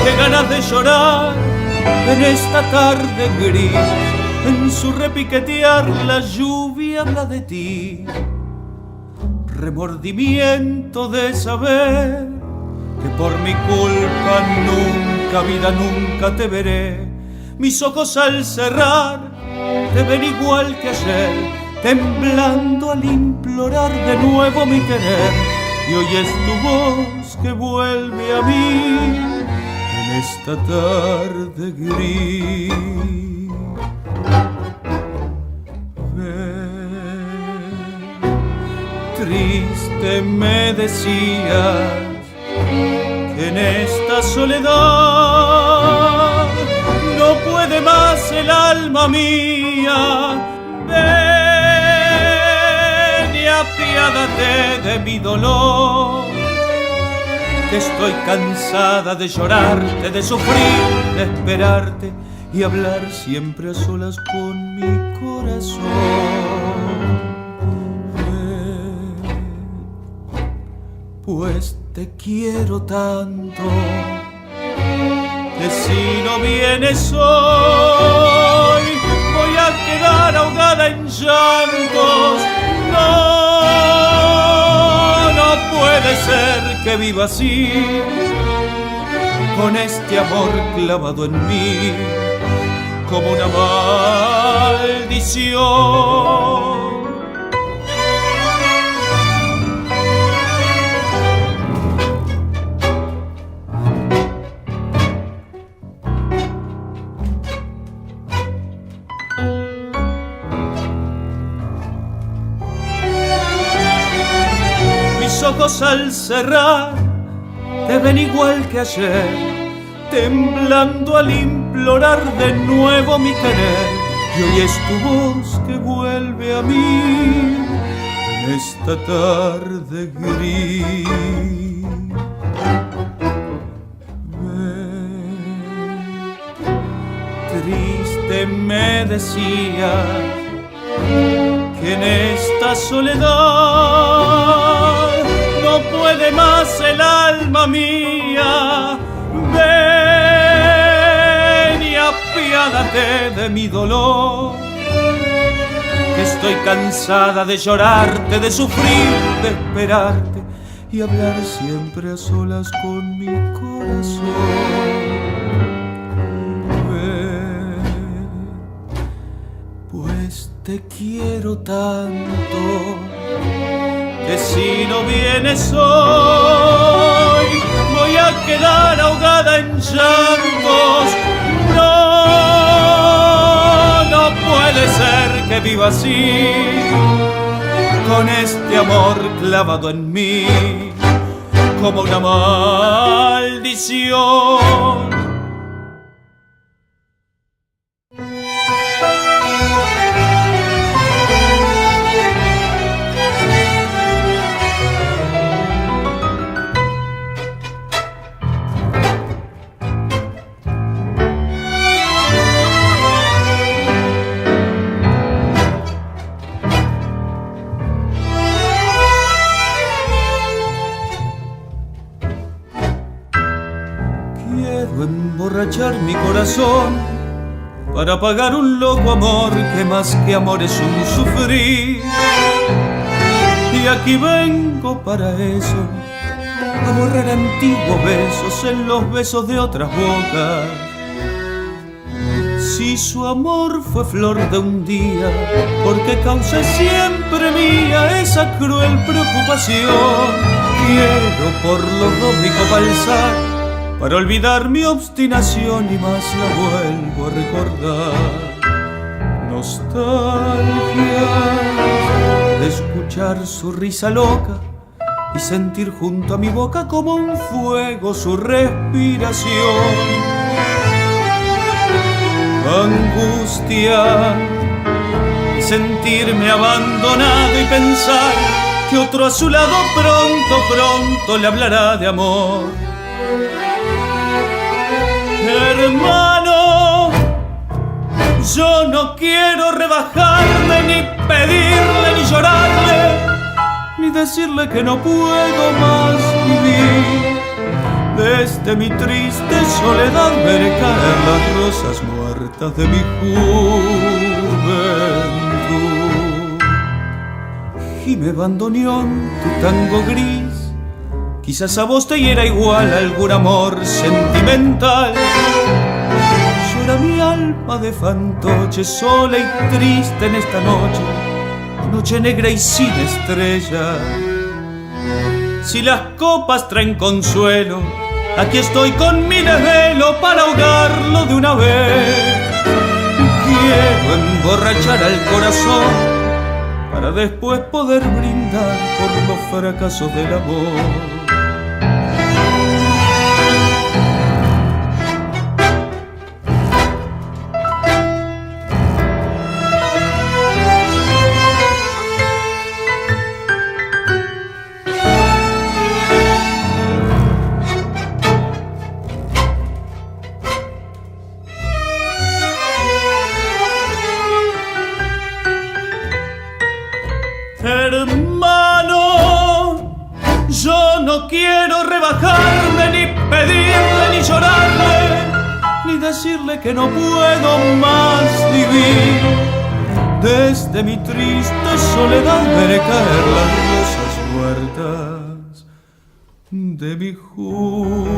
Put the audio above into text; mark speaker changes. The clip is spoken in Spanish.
Speaker 1: qué ganas de llorar en esta tarde gris. En su repiquetear la lluvia habla de ti. Remordimiento de saber que por mi culpa nunca, vida, nunca te veré. Mis ojos al cerrar te ven igual que ayer, temblando al implorar de nuevo mi querer. Y oyes tu voz que vuelve a mí en esta tarde gris. Triste me decías que en esta soledad no puede más el alma mía. Ven y apiádate de mi dolor, que estoy cansada de llorarte, de sufrir, de esperarte y hablar siempre a solas con mi corazón. Pues te quiero tanto que si no vienes hoy voy a quedar ahogada en llantos. No puede ser que viva así, con este amor clavado en mí como una maldición. Ojos al cerrar te ven igual que ayer, temblando al implorar de nuevo mi querer. Y hoy es tu voz que vuelve a mí en esta tarde gris. Ven, triste me decías que en esta soledad no puede más el alma mía. Ven y apiádate de mi dolor, que estoy cansada de llorarte, de sufrir, de esperarte y hablar siempre a solas con mi corazón. Ven, pues te quiero tanto que si no vienes hoy voy a quedar ahogada en llantos. No puede ser que viva así, con este amor clavado en mí como una maldición. Emborrachar mi corazón para pagar un loco amor que más que amor es un sufrir. Y aquí vengo para eso, a borrar antiguos besos en los besos de otras bocas. Si su amor fue flor de un día, porque causé siempre mía esa cruel preocupación. Quiero por los dos mi copa alzar para olvidar mi obstinación y más la vuelvo a recordar. Nostalgia de escuchar su risa loca y sentir junto a mi boca como un fuego su respiración. Angustia, sentirme abandonado y pensar que otro a su lado pronto le hablará de amor. Hermano, yo no quiero rebajarme, ni pedirle, ni llorarle, ni decirle que no puedo más vivir de Desde mi triste soledad veré caer las rosas muertas de mi juventud. Gime bandoneón tu tango gris, quizás a vos te hiera igual algún amor sentimental. Llora mi alma de fantoche, sola y triste en esta noche, noche negra y sin estrella. Si las copas traen consuelo, aquí estoy con mi desvelo para ahogarlo de una vez. Quiero emborrachar al corazón para después poder brindar por los fracasos del amor. Hermano, yo no quiero rebajarme, ni pedirle, ni llorarle, ni decirle que no puedo más vivir. Desde mi triste soledad veré caer las rosas muertas de mi juventud.